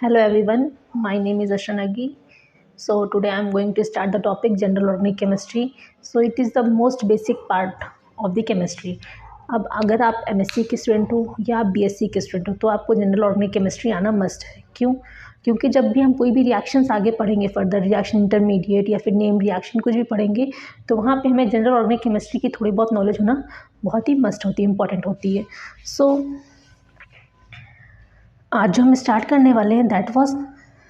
Hello everyone, my name is Ashanagi. So today I am going to start the topic general organic chemistry. So it is the most basic part of the chemistry. अब अगर आप MSc के student हो या आप BSc के student हो तो आपको जनरल ऑर्गेनिक केमिस्ट्री आना मस्ट है। क्यों? क्योंकि जब भी हम कोई भी रिएक्शंस आगे पढ़ेंगे, फर्दर रिएक्शन, इंटरमीडिएट या फिर नेम रिएक्शन कुछ भी पढ़ेंगे, तो वहाँ पे हमें जनरल ऑर्गेनिक केमिस्ट्री की थोड़ी बहुत नॉलेज होना बहुत ही मस्ट होती है, इंपॉर्टेंट होती है। सो आज जो हम स्टार्ट करने वाले हैं that was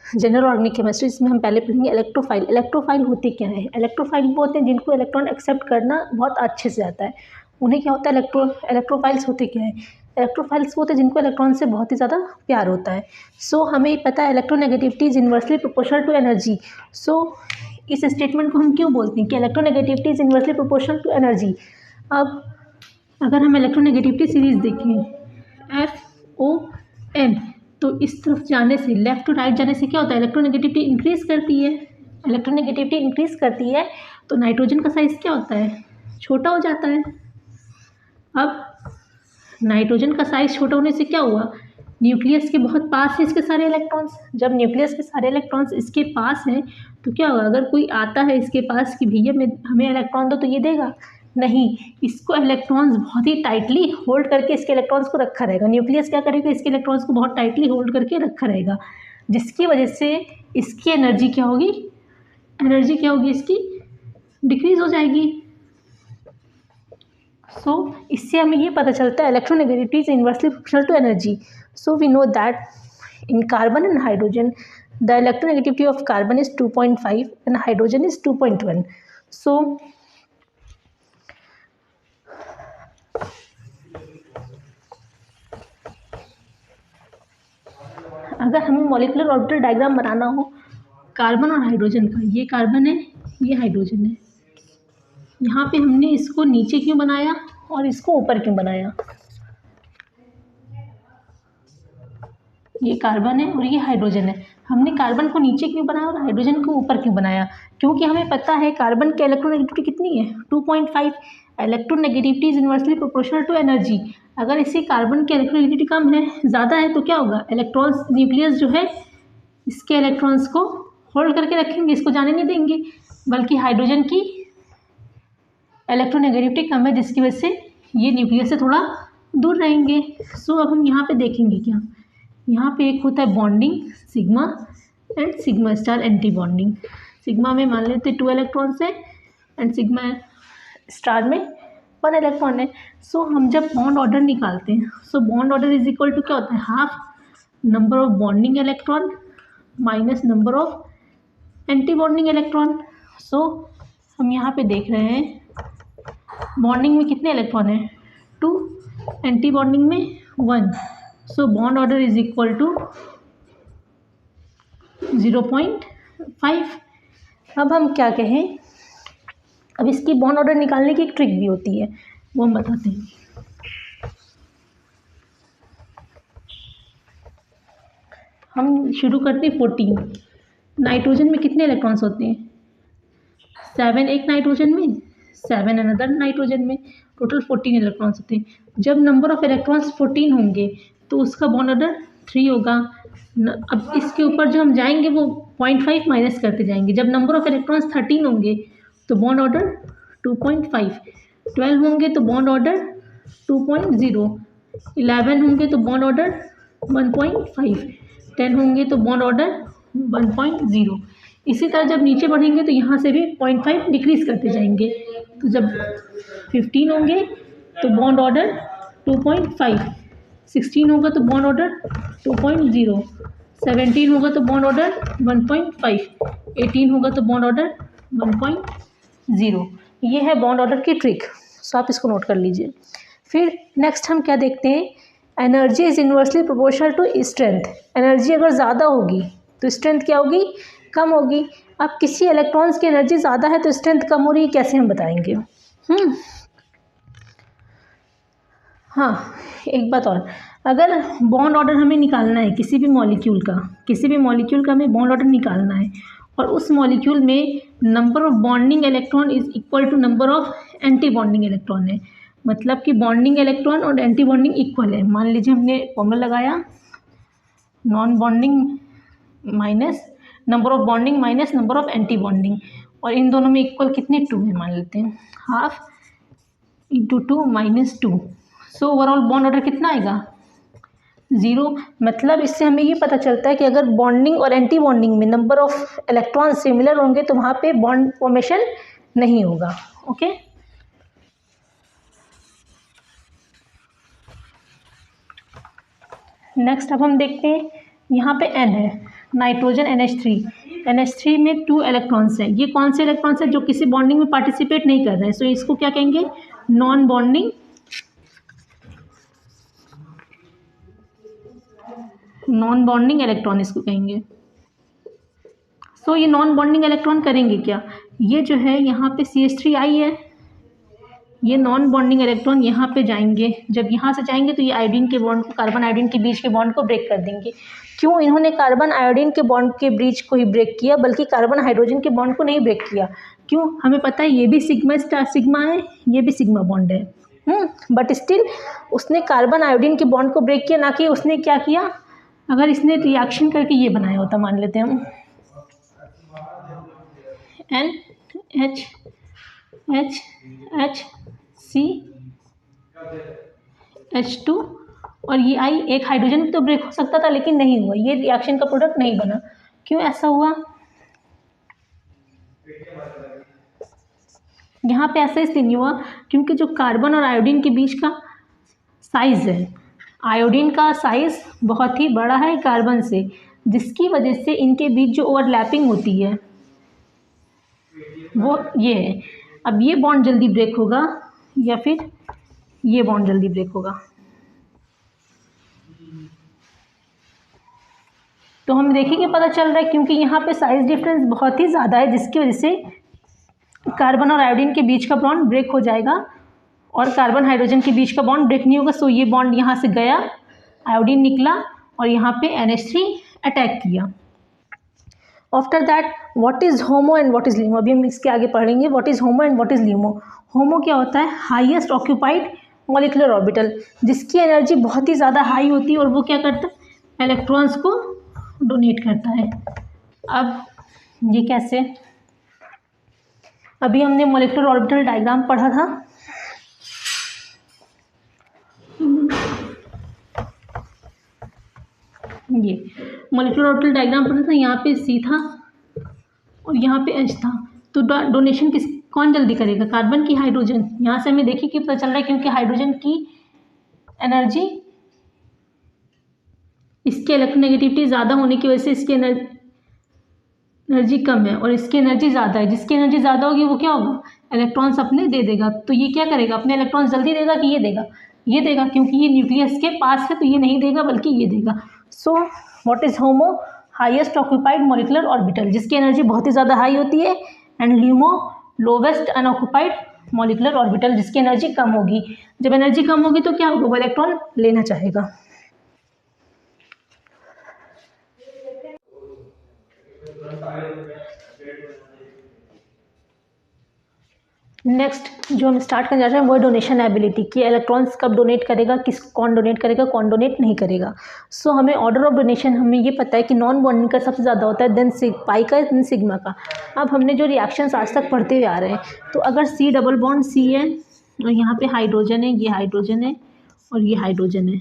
general organic chemistry. इसमें हम पहले पढ़ेंगे इलेक्ट्रोफाइल। इलेक्ट्रोफाइल होते क्या है? इलेक्ट्रोफाइल वो होते हैं जिनको इलेक्ट्रॉन एक्सेप्ट करना बहुत अच्छे से आता है, उन्हें क्या होता है इलेक्ट्रोफाइल्स होते क्या है? इलेक्ट्रोफाइल्स होते हैं जिनको इलेक्ट्रॉन से बहुत ही ज़्यादा प्यार होता है। सो हमें पता है electronegativity is inversely proportional to energy. So इस स्टेटमेंट को हम क्यों बोलते हैं कि electronegativity is inversely proportional to energy? अब अगर हम इलेक्ट्रोनेगेटिविटी सीरीज देखें FON, तो इस तरफ जाने से, लेफ्ट टू राइट जाने से क्या होता है? इलेक्ट्रोनेगेटिविटी इंक्रीज करती है। इलेक्ट्रोनेगेटिविटी इंक्रीज करती है तो नाइट्रोजन का साइज क्या होता है? छोटा हो जाता है। अब नाइट्रोजन का साइज छोटा होने से क्या हुआ? न्यूक्लियस के बहुत पास है इसके सारे इलेक्ट्रॉन्स। जब न्यूक्लियस के सारे इलेक्ट्रॉन्स इसके पास हैं तो क्या होगा? अगर कोई आता है इसके पास कि भैया मैं हमें इलेक्ट्रॉन दो, तो ये देगा नहीं। इसको इलेक्ट्रॉन्स बहुत ही टाइटली होल्ड करके इसके इलेक्ट्रॉन्स को रखा रहेगा। न्यूक्लियस क्या करेगा? इसके इलेक्ट्रॉन्स को बहुत टाइटली होल्ड करके रखा रहेगा, जिसकी वजह से इसकी एनर्जी क्या होगी? इसकी डिक्रीज हो जाएगी। सो इससे हमें ये पता चलता है electronegativity is inversely proportional to energy. So we know that in carbon and hydrogen the electronegativity of carbon is 2.5 and hydrogen is 2.1. So अगर हमें मॉलिक्यूलर ऑर्बिटल डायग्राम बनाना हो कार्बन और हाइड्रोजन का, ये कार्बन है, ये हाइड्रोजन है, यहाँ पे हमने इसको नीचे क्यों बनाया और इसको ऊपर क्यों बनाया? ये कार्बन है और ये हाइड्रोजन है। हमने कार्बन को नीचे क्यों बनाया और हाइड्रोजन को ऊपर क्यों बनाया? क्योंकि हमें पता है कार्बन की इलेक्ट्रोनेगेटिविटी कितनी है? 2.5। Electronegativity is inversely proportional to energy. अगर इससे कार्बन की इलेक्ट्रोनेगेटिविटी कम है, ज़्यादा है, तो क्या होगा? इलेक्ट्रॉन्स, न्यूक्लियस जो है इसके इलेक्ट्रॉन्स को होल्ड करके रखेंगे, इसको जाने नहीं देंगे, बल्कि हाइड्रोजन की इलेक्ट्रोनेगेटिविटी कम है जिसकी वजह से ये न्यूक्लियस से थोड़ा दूर रहेंगे। सो अब हम यहाँ पे देखेंगे क्या, यहाँ पे एक होता है bonding sigma and sigma star anti bonding. Sigma में मान लेते 2 इलेक्ट्रॉन्स है एंड सिग्मा स्टार में 1 इलेक्ट्रॉन है। सो हम जब बॉन्ड ऑर्डर निकालते हैं, so bond order is equal to क्या होता है? Half number of bonding electron minus number of anti bonding electron. So हम यहाँ पे देख रहे हैं बॉन्डिंग में कितने इलेक्ट्रॉन हैं? 2, एंटी बॉन्डिंग में 1। So bond order is equal to 0.5। अब हम क्या कहें, अब इसकी बॉन्ड ऑर्डर निकालने की एक ट्रिक भी होती है, वो हम बताते हैं। हम शुरू करते हैं 14। नाइट्रोजन में कितने इलेक्ट्रॉन्स होते हैं? 7 एक नाइट्रोजन में, 7 अनदर नाइट्रोजन में, टोटल 14 इलेक्ट्रॉन्स होते हैं। जब नंबर ऑफ इलेक्ट्रॉन्स 14 होंगे तो उसका बॉन्ड ऑर्डर 3 होगा। अब इसके ऊपर जो हम जाएंगे वो 0.5 माइनस करते जाएंगे। जब नंबर ऑफ इलेक्ट्रॉन्स 13 होंगे तो बॉन्ड ऑर्डर 2.5, 12 होंगे तो बॉन्ड ऑर्डर 2.0, 11 होंगे तो बॉन्ड ऑर्डर 1.5, 10 होंगे तो बॉन्ड ऑर्डर 1.0। इसी तरह जब नीचे बढ़ेंगे तो यहाँ से भी 0.5 डिक्रीज करते जाएंगे। तो जब 15 होंगे तो बॉन्ड ऑर्डर 2.5, 16 होगा तो बॉन्ड ऑर्डर 2.0, 17 होगा तो बॉन्ड ऑर्डर 1.5, 18 होगा तो बॉन्ड ऑर्डर 1.0। ये है बॉन्ड ऑर्डर की ट्रिक। सो आप इसको नोट कर लीजिए। फिर नेक्स्ट हम क्या देखते हैं, energy is inversely proportional to strength. Energy अगर ज़्यादा होगी तो स्ट्रेंथ क्या होगी? कम होगी। अब किसी इलेक्ट्रॉन्स की एनर्जी ज़्यादा है तो स्ट्रेंथ कम हो रही है, कैसे हम बताएंगे? हाँ, एक बात और, अगर बॉन्ड ऑर्डर हमें निकालना है किसी भी मॉलिक्यूल का हमें बॉन्ड ऑर्डर निकालना है और उस मॉलिक्यूल में number of bonding electron is equal to number of anti bonding electron है, मतलब कि बॉन्डिंग इलेक्ट्रॉन और एंटी बॉन्डिंग इक्वल है। मान लीजिए हमने फॉर्मूला लगाया, non bonding minus number of bonding minus number of anti bonding, और इन दोनों में इक्वल कितने 2 है मान लेते हैं, half into 2 minus 2। So overall bond order कितना आएगा 0। मतलब इससे हमें ये पता चलता है कि अगर बॉन्डिंग और एंटी बॉन्डिंग में नंबर ऑफ इलेक्ट्रॉन सिमिलर होंगे तो वहाँ पे बॉन्ड फॉर्मेशन नहीं होगा। ओके, नेक्स्ट अब हम देखते हैं, यहाँ पे N है, नाइट्रोजन NH3, NH3 में 2 इलेक्ट्रॉन्स हैं। ये कौन से इलेक्ट्रॉन्स हैं जो किसी बॉन्डिंग में पार्टिसिपेट नहीं कर रहे हैं, सो इसको क्या कहेंगे नॉन बॉन्डिंग इलेक्ट्रॉन इसको कहेंगे। सो ये नॉन बॉन्डिंग इलेक्ट्रॉन करेंगे क्या, ये जो है यहाँ पे CH3 है, ये नॉन बॉन्डिंग इलेक्ट्रॉन यहाँ पे जाएंगे, जब यहाँ से जाएंगे तो ये आयोडीन के बॉन्ड को, कार्बन आयोडीन के बीच के बॉन्ड को ब्रेक कर देंगे। क्यों इन्होंने कार्बन आयोडीन के बॉन्ड के ब्रिज को ही ब्रेक किया, बल्कि कार्बन हाइड्रोजन के बॉन्ड को नहीं ब्रेक किया? क्यों, हमें पता है ये भी सिग्मा स्टार सिग्मा है, ये भी सिग्मा बॉन्ड है, बट स्टिल उसने कार्बन आयोडीन के बॉन्ड को ब्रेक किया, ना कि उसने क्या किया, अगर इसने रिएक्शन करके ये बनाया होता, मान लेते हैं हम NH2 और ये I, एक हाइड्रोजन भी तो ब्रेक हो सकता था लेकिन नहीं हुआ, ये रिएक्शन का प्रोडक्ट नहीं बना। क्यों ऐसा हुआ, यहाँ पे ऐसा इसलिए नहीं हुआ क्योंकि जो कार्बन और आयोडीन के बीच का साइज़ है, आयोडीन का साइज़ बहुत ही बड़ा है कार्बन से, जिसकी वजह से इनके बीच जो ओवरलैपिंग होती है वो ये है। अब ये बॉन्ड जल्दी ब्रेक होगा या फिर ये बॉन्ड जल्दी ब्रेक होगा, तो हम देखेंगे पता चल रहा है, क्योंकि यहाँ पे साइज डिफरेंस बहुत ही ज़्यादा है, जिसकी वजह से कार्बन और आयोडीन के बीच का बॉन्ड ब्रेक हो जाएगा और कार्बन हाइड्रोजन के बीच का बॉन्ड ब्रेक नहीं होगा। सो ये बॉन्ड यहाँ से गया, आयोडीन निकला और यहाँ पे NH3 अटैक किया। After that what is homo and what is लीमो, अभी हम इसके आगे पढ़ेंगे what is homo and what is लीमो। होमो क्या होता है, हाईएस्ट ऑक्यूपाइड मॉलिक्यूलर ऑर्बिटल, जिसकी एनर्जी बहुत ही ज़्यादा हाई होती है और वो क्या करता है, इलेक्ट्रॉन्स को डोनेट करता है। अब ये कैसे, अभी हमने मॉलिक्यूलर ऑर्बिटल डायग्राम पढ़ा था, ये मॉलिक्यूलर ऑर्बिटल डायग्राम पढ़ा था, यहाँ पे C था और यहाँ पे H था, तो डोनेशन कौन जल्दी करेगा, कार्बन की हाइड्रोजन। यहाँ से हमें देखिए कि पता चल रहा है क्योंकि हाइड्रोजन की एनर्जी, इसकी इलेक्ट्रोनेगेटिविटी ज़्यादा होने की वजह से इसकी एनर्जी कम है और इसकी एनर्जी ज़्यादा है, जिसकी एनर्जी ज़्यादा होगी वो क्या होगा, इलेक्ट्रॉन्स अपने दे देगा। तो ये क्या करेगा, अपने इलेक्ट्रॉन्स जल्दी देगा कि ये देगा, ये देगा, क्योंकि ये न्यूक्लियस के पास है तो ये नहीं देगा बल्कि ये देगा। So what is homo, highest occupied molecular orbital, जिसकी एनर्जी बहुत ही ज़्यादा हाई होती है, and LUMO lowest unoccupied molecular orbital, जिसकी एनर्जी कम होगी। जब एनर्जी कम होगी तो क्या होगा, वो इलेक्ट्रॉन लेना चाहेगा। नेक्स्ट जो हम स्टार्ट करने जा रहे हैं वो है डोनेशन एबिलिटी, कि इलेक्ट्रॉन्स कब डोनेट करेगा, कौन डोनेट करेगा, कौन डोनेट नहीं करेगा। सो हमें ऑर्डर ऑफ डोनेशन हमें ये पता है कि नॉन बॉन्डिंग का सबसे ज़्यादा होता है, देन पाई का, देन सिग्मा का। अब हमने जो रिएक्शंस आज तक पढ़ते हुए आ रहे हैं, तो अगर C डबल बॉन्ड C है और यहाँ पे हाइड्रोजन है, ये हाइड्रोजन है और ये हाइड्रोजन है,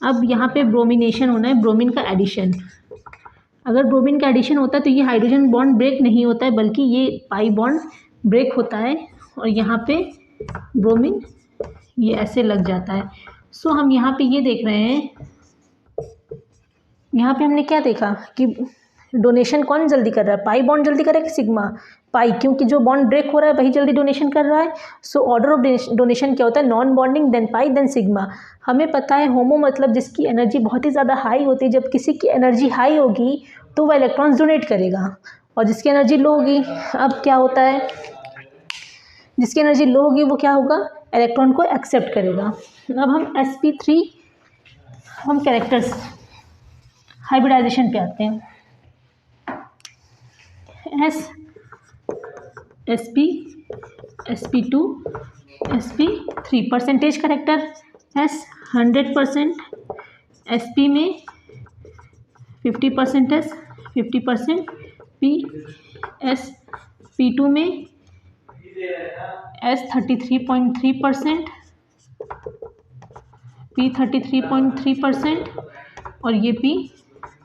अब यहाँ पे ब्रोमिनेशन होना है, ब्रोमीन का एडिशन। अगर ब्रोमीन का एडिशन होता है तो ये हाइड्रोजन बॉन्ड ब्रेक नहीं होता है, बल्कि ये पाई बॉन्ड ब्रेक होता है और यहाँ पे ब्रोमीन ये ऐसे लग जाता है। सो हम यहाँ पे ये देख रहे हैं, यहाँ पे हमने क्या देखा कि डोनेशन कौन जल्दी कर रहा है, पाई बॉन्ड जल्दी कर रहा है कि सिग्मा, पाई, क्योंकि जो बॉन्ड ब्रेक हो रहा है वही जल्दी डोनेशन कर रहा है। सो ऑर्डर ऑफ डोनेशन क्या होता है, non bonding, than pi, then sigma. हमें पता है होमो मतलब जिसकी एनर्जी बहुत ही ज़्यादा हाई होती है, जब किसी की एनर्जी हाई होगी तो वह इलेक्ट्रॉन्स डोनेट करेगा, और जिसकी एनर्जी लो होगी, अब क्या होता है, जिसकी एनर्जी लो होगी वो क्या होगा, इलेक्ट्रॉन को एक्सेप्ट करेगा। अब हम sp3, हम कैरेक्टर्स हाइब्रिडाइजेशन पे आते हैं। sp, sp2, sp3 percentage character, s 100%, sp में 50% एस, 50% पी एस। P2 में एस 33.3%, पी 33.3% और ये पी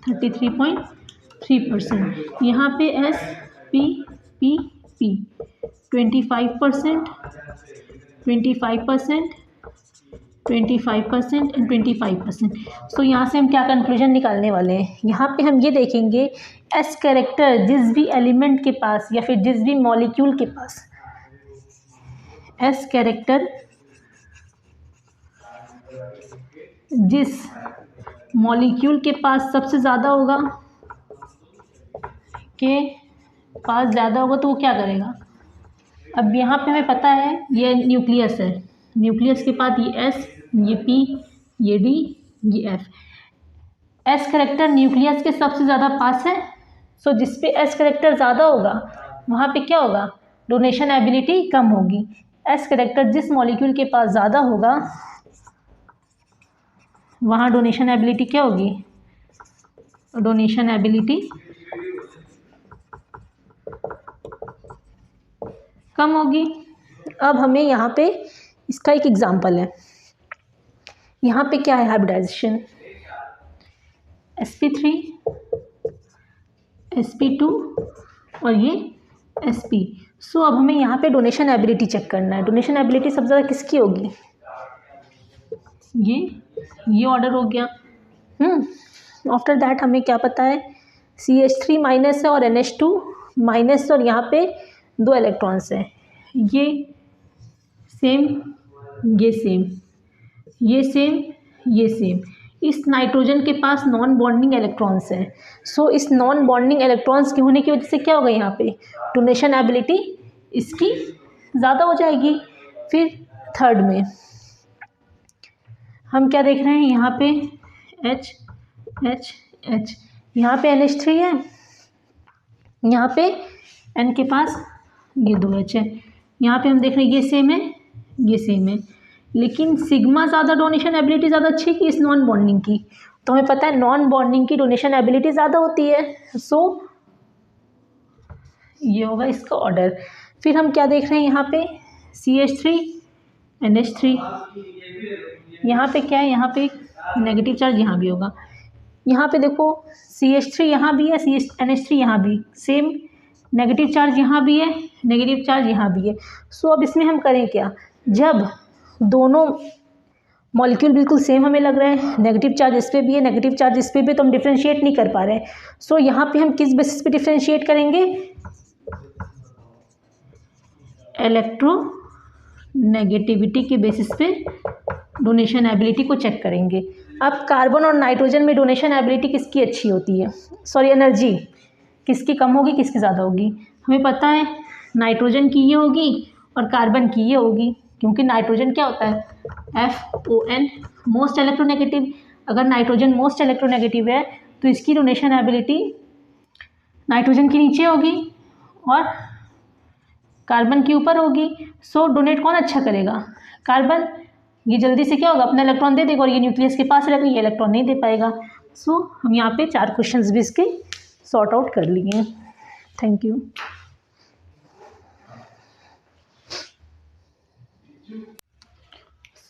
33.3%। यहाँ पे S P P P 25%, 25%, 25% and 25%। सो यहाँ से हम क्या कंक्लूजन निकालने वाले हैं, यहाँ पे हम ये देखेंगे एस कैरेक्टर जिस भी एलिमेंट के पास या फिर जिस भी मॉलिक्यूल के पास एस कैरेक्टर जिस मॉलिक्यूल के पास सबसे ज़्यादा होगा के पास ज़्यादा होगा तो वो क्या करेगा। अब यहाँ पे हमें पता है ये न्यूक्लियस है, न्यूक्लियस के पास ये एस, ये पी, ये डी, ये एफ। एस करेक्टर न्यूक्लियस के सबसे ज़्यादा पास है। सो जिस पे एस करेक्टर ज़्यादा होगा वहाँ पे क्या होगा, डोनेशन एबिलिटी कम होगी। एस करेक्टर जिस मॉलिक्यूल के पास ज़्यादा होगा वहाँ डोनेशन एबिलिटी क्या होगी, डोनेशन एबिलिटी कम होगी। अब हमें यहाँ पे इसका एक एग्जांपल है, यहाँ पे क्या है हाइब्रिडाइजेशन, sp3 sp2 और ये sp। सो अब हमें यहाँ पे डोनेशन एबिलिटी चेक करना है। डोनेशन एबिलिटी सबसे ज़्यादा किसकी होगी, ये ऑर्डर हो गया। आफ्टर दैट हमें क्या पता है CH3 माइनस है और NH2 माइनस और यहाँ पे 2 इलेक्ट्रॉन्स हैं, ये सेम, ये सेम, ये सेम, ये सेम। इस नाइट्रोजन के पास नॉन बॉन्डिंग इलेक्ट्रॉन्स हैं। सो इस नॉन बॉन्डिंग इलेक्ट्रॉन्स के होने की वजह से क्या होगा, यहाँ पे डोनेशन एबिलिटी इसकी ज़्यादा हो जाएगी। फिर थर्ड में हम क्या देख रहे हैं, यहाँ पे H H H, यहाँ पे NH3 है, यहाँ पे N के पास ये 2 H है। यहाँ पे हम देख रहे हैं ये सेम है, ये सेम है, लेकिन सिग्मा ज़्यादा डोनेशन एबिलिटी ज़्यादा अच्छी कि इस नॉन बॉन्डिंग की। तो हमें पता है नॉन बॉन्डिंग की डोनेशन एबिलिटी ज़्यादा होती है। सो ये होगा इसका ऑर्डर। फिर हम क्या देख रहे हैं, यहाँ पे CH3 NH3, यहाँ पे क्या है, यहाँ पे नेगेटिव चार्ज यहाँ भी होगा। यहाँ पे देखो CH3 यहाँ भी है, NH3 यहाँ भी सेम, नेगेटिव चार्ज यहाँ भी है, नेगेटिव चार्ज यहाँ भी है। सो अब इसमें हम करें क्या, जब दोनों मॉलिक्यूल बिल्कुल सेम हमें लग रहे हैं, नेगेटिव चार्ज इस पर भी है, नेगेटिव चार्ज इस पर भी, तो हम डिफ्रेंशिएट नहीं कर पा रहे हैं। सो यहाँ पे हम किस बेसिस पे डिफ्रेंशिएट करेंगे, इलेक्ट्रोनेगेटिविटी के बेसिस पे डोनेशन एबिलिटी को चेक करेंगे। अब कार्बन और नाइट्रोजन में डोनेशन एबिलिटी किसकी अच्छी होती है, सॉरी एनर्जी किसकी कम होगी किसकी ज़्यादा होगी। हमें पता है नाइट्रोजन की ये होगी और कार्बन की ये होगी, क्योंकि नाइट्रोजन क्या होता है FON मोस्ट इलेक्ट्रोनेगेटिव। अगर नाइट्रोजन मोस्ट इलेक्ट्रोनेगेटिव है तो इसकी डोनेशन एबिलिटी नाइट्रोजन की नीचे होगी और कार्बन के ऊपर होगी। सो डोनेट कौन अच्छा करेगा, कार्बन। ये जल्दी से क्या होगा, अपना इलेक्ट्रॉन दे देगा और ये न्यूक्लियस के पास रहेगा, ये इलेक्ट्रॉन नहीं दे पाएगा। सो हम यहाँ पे 4 क्वेश्चंस भी इसके सॉर्ट आउट कर लिए। Thank you.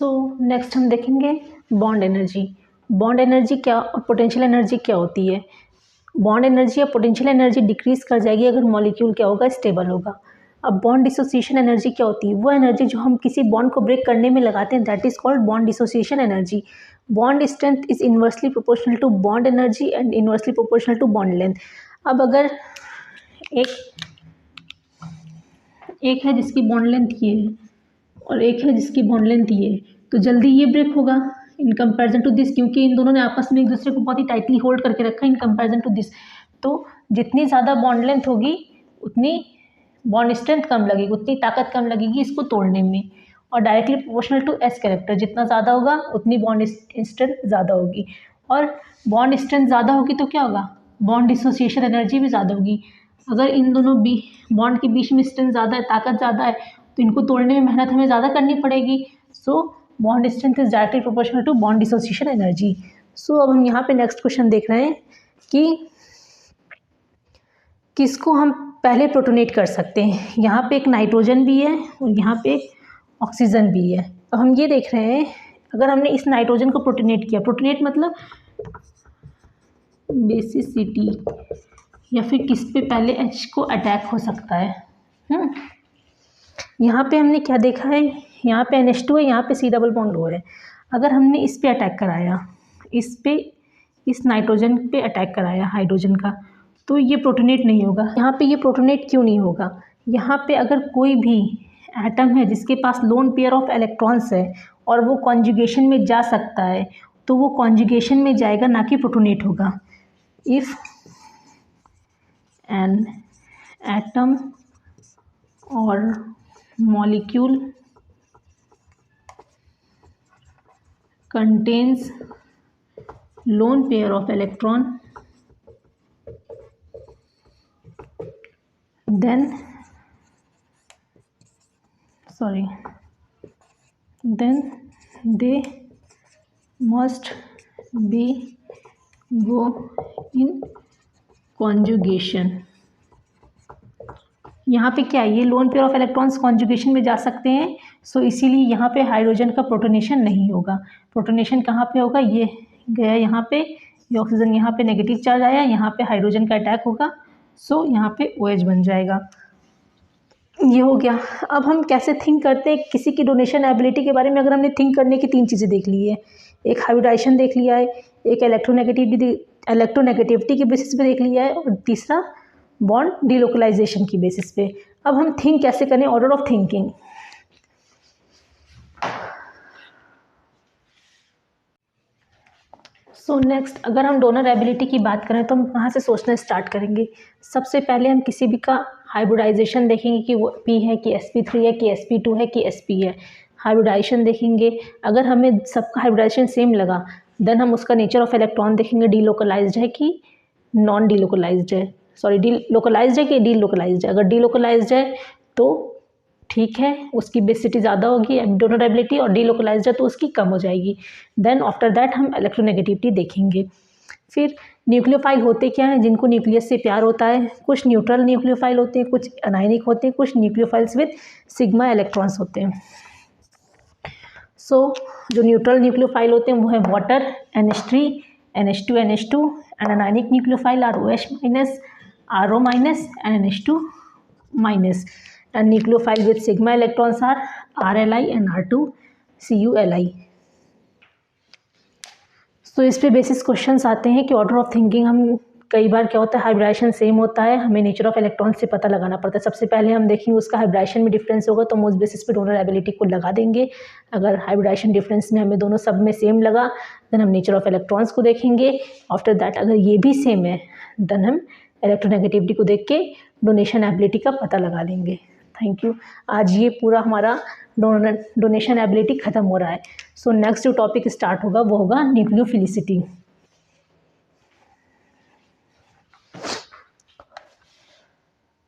सो नेक्स्ट हम देखेंगे बॉन्ड एनर्जी। बॉन्ड एनर्जी क्या और पोटेंशियल एनर्जी क्या होती है। बॉन्ड एनर्जी या पोटेंशियल एनर्जी डिक्रीज कर जाएगी अगर मॉलिक्यूल क्या होगा, स्टेबल होगा। अब बॉन्ड डिसोसिएशन एनर्जी क्या होती है, वो एनर्जी जो हम किसी बॉन्ड को ब्रेक करने में लगाते हैं, that is called bond dissociation energy. Bond strength is inversely proportional to bond energy and inversely proportional to bond length. अब अगर एक है जिसकी बॉन्ड लेंथ ये है और एक है जिसकी बॉन्ड लेंथ ये है, तो जल्दी ये ब्रेक होगा इन कंपैरिजन टू दिस, क्योंकि इन दोनों ने आपस में एक दूसरे को बहुत ही टाइटली होल्ड करके रखा है इन कंपैरिजन टू दिस। तो जितनी ज़्यादा बॉन्ड लेंथ होगी उतनी बॉन्ड स्ट्रेंथ कम लगेगी, उतनी ताकत कम लगेगी इसको तोड़ने में। और directly proportional to S character, जितना ज़्यादा होगा उतनी बॉन्ड स्ट्रेंथ ज़्यादा होगी। और बॉन्ड स्ट्रेंथ ज़्यादा होगी तो क्या होगा, बॉन्ड डिसोसिएशन एनर्जी भी ज़्यादा होगी। अगर इन दोनों बॉन्ड के बीच में स्ट्रेंथ ज़्यादा है, ताकत ज़्यादा है, तो इनको तोड़ने में मेहनत हमें ज़्यादा करनी पड़ेगी। So bond strength is directly proportional to bond dissociation energy. So अब हम यहाँ पे नेक्स्ट क्वेश्चन देख रहे हैं कि किसको हम पहले प्रोटोनेट कर सकते हैं। यहाँ पे एक नाइट्रोजन भी है और यहाँ पे एक ऑक्सीजन भी है। तो हम ये देख रहे हैं, अगर हमने इस नाइट्रोजन को प्रोटोनेट किया, प्रोटोनेट मतलब बेसिसिटी, या फिर किस पे पहले H को अटैक हो सकता है। यहाँ पे हमने क्या देखा है, यहाँ पे NH2 है, यहाँ पे C डबल बॉन्ड O है। अगर हमने इस पे अटैक कराया, इस नाइट्रोजन पे अटैक कराया हाइड्रोजन का, तो ये प्रोटोनेट नहीं होगा। यहाँ पे ये प्रोटोनेट क्यों नहीं होगा, यहाँ पे अगर कोई भी एटम है जिसके पास लोन पेयर ऑफ इलेक्ट्रॉन्स है और वो कॉन्जुगेशन में जा सकता है, तो वो कॉन्जुगेशन में जाएगा, ना कि प्रोटोनेट होगा। इफ़ एन एटम और molecule contains lone pair of electron, then they must be go in conjugation। यहाँ पे क्या है, ये lone pair of electrons conjugation में जा सकते हैं, सो इसीलिए यहाँ पे हाइड्रोजन का प्रोटोनेशन नहीं होगा। प्रोटोनेशन कहाँ पे होगा, ये गया यहाँ पे, ये ऑक्सीजन यहाँ पे नेगेटिव चार्ज आया, यहाँ पे हाइड्रोजन का अटैक होगा, सो यहाँ पे OH बन जाएगा। ये हो गया। अब हम कैसे थिंक करते हैं किसी की डोनेशन एबिलिटी के बारे में। अगर हमने थिंक करने की 3 चीज़ें देख ली है, एक हाइब्रिडाइजेशन देख लिया है, एक इलेक्ट्रोनेगेटिविटी के बेसिस पे देख लिया है, और तीसरा बॉन्ड डिलोकलाइजेशन की बेसिस पे। अब हम थिंक कैसे करें, order of thinking. So next, अगर हम डोनर एबिलिटी की बात करें तो हम कहाँ से सोचना स्टार्ट करेंगे। सबसे पहले हम किसी भी का हाइब्रिडाइजेशन देखेंगे कि वो P है कि sp3 है कि sp2 है कि sp है। हाइब्रिडाइजेशन देखेंगे, अगर हमें सबका हाइब्रिडाइजेशन सेम लगा, देन हम उसका नेचर ऑफ इलेक्ट्रॉन देखेंगे, डीलोकलाइज्ड है कि नॉन डीलोकलाइज्ड है, डीलोकलाइज्ड है कि डीलोकलाइज्ड है। अगर डीलोकलाइज्ड है तो ठीक है, उसकी बेसिसिटी ज़्यादा होगी डोनर एबिलिटी, और डीलोकलाइज्ड है तो उसकी कम हो जाएगी। देन आफ्टर दैट हम इलेक्ट्रोनेगेटिविटी देखेंगे। फिर न्यूक्लियोफाइल होते क्या हैं, जिनको न्यूक्लियस से प्यार होता है। कुछ न्यूट्रल न्यूक्लियोफाइल होते हैं, कुछ अनायनिक होते हैं, कुछ न्यूक्लियोफाइल्स विद सिग्मा इलेक्ट्रॉन्स होते हैं। सो जो न्यूट्रल न्यूक्लियोफाइल होते हैं वो है water, NH3, NH2, NH2, and anionic nucleophile are OH minus, RO minus and NH2 minus, and nucleophile with sigma electrons are RLi and R2CuLi। So इस पे basis questions आते हैं कि ऑर्डर ऑफ थिंकिंग, हम कई बार क्या होता है हाइब्रिडाइजेशन सेम होता है, हमें नेचर ऑफ इलेक्ट्रॉन से पता लगाना पड़ता है। सबसे पहले हम देखेंगे उसका हाइब्रिडाइजेशन में डिफरेंस होगा तो हम उस बेसिस पे डोनर एबिलिटी को लगा देंगे। अगर हाइब्रिडाइजेशन डिफरेंस में हमें दोनों सब में सेम लगा, देन हम नेचर ऑफ इलेक्ट्रॉन्स को देखेंगे। आफ्टर दैट अगर ये भी सेम है, देन हम इलेक्ट्रोनेगेटिविटी को देख के डोनेशन एबिलिटी का पता लगा लेंगे। Thank you. आज ये पूरा हमारा डोनेशन एबिलिटी ख़त्म हो रहा है। सो नेक्स्ट जो टॉपिक स्टार्ट होगा वो होगा न्यूक्लियोफिलिसिटी।